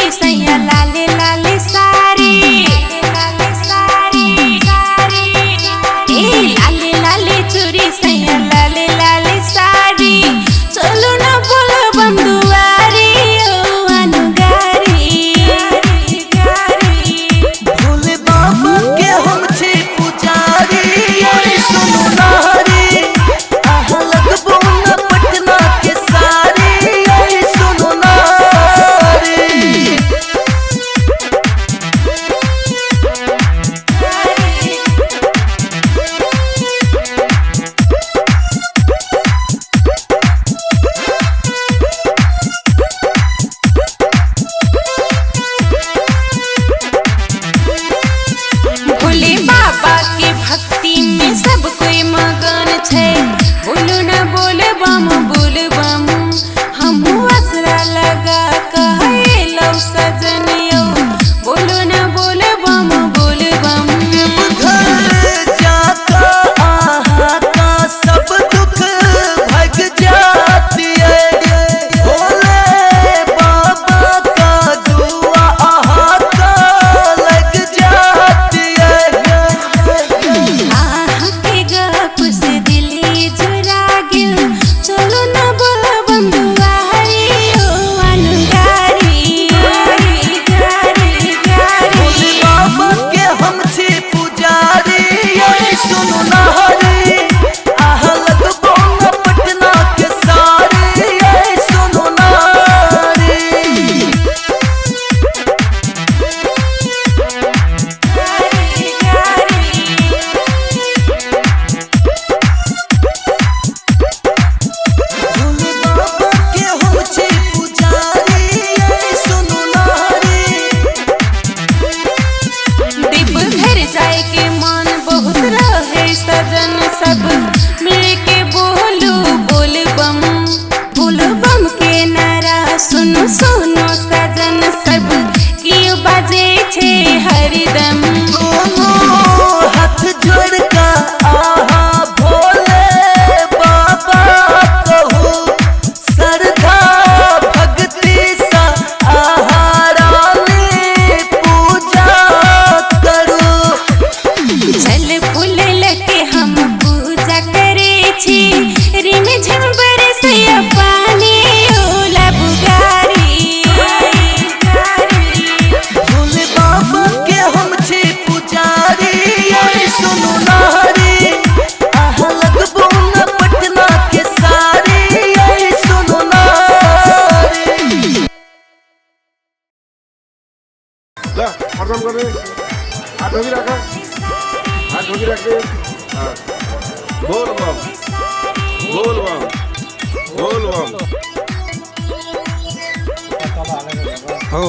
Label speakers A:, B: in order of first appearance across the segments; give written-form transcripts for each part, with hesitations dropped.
A: चोरी सैया लाले लाले सारी लाले सारी सारी ए लाले लाले चोरी सैया लाले लाले सारी चलो ना बोलो बंदुआरी ओ अनुगारी
B: भोले बाबा के हम छी पुजारी सुनो नारी आह लगबो न पटना के सारी सुनो नारी
A: भोले बाबा के भक्ति में सब कोई मगन छे बोलो ना बोल बम हम असरा लगा कहे लो सजन यो बोलो ना बोल बम
B: घर जाता आहा का सब दुख भग जाती है भोले बाबा का दुआ आहा का लग जाती है
A: आहा के गप से दिली जुरा गिल चलो ना बोल बंदुआरी ओ अनुगारी
B: भोले बाबा के हम छी पुजारी सुनो नारी आह लगबो न पटना के सारी सुनो नारी भोले बाबा के हम छी पुजारी सुनो नारी
A: दीप घर जाए के मन बहुत रहे सजन सब मिल के बोल बम के नारा सुनो सुनो सजन सब क्यों बाजे छे हरदम
B: दोनों हाथ जोड़ का आहा भोले बाबा कहू श्रद्धा भक्ति सा आहा रानी पूजा करू
A: जल फूल लगे हम पूजा करे छी रिम झिम बरसैया पानी ओला बुगारी
B: भोले बाबा के हम छी पुजारी सुनो नारी आह लगबो न पटना के सारी सुनो नारी
C: ला प्रणाम कर रहे हाथ धोबी रखा हाथ धोबी रख दे हाँ बोल बम बोल बम बोल बम
D: हो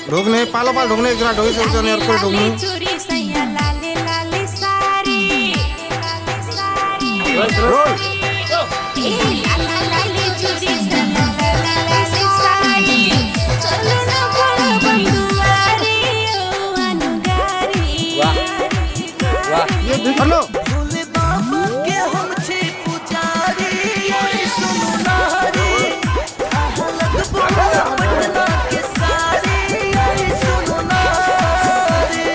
D: ढोकने पालो पाल ढोकने एक ढोई से चने और कोई ढोकने
A: चोरी सैया लाले लाले सारी
C: रोल
A: ए लाला लाले चोरी सैया लाले लाले सारी चलो ना बोलो बंदुआरी ओ अनुगारी
D: ये हेलो
B: भोले बाबा के हम छी पुजारी सुनो नारी आह लगबो न पटना के सारी सुनो नारी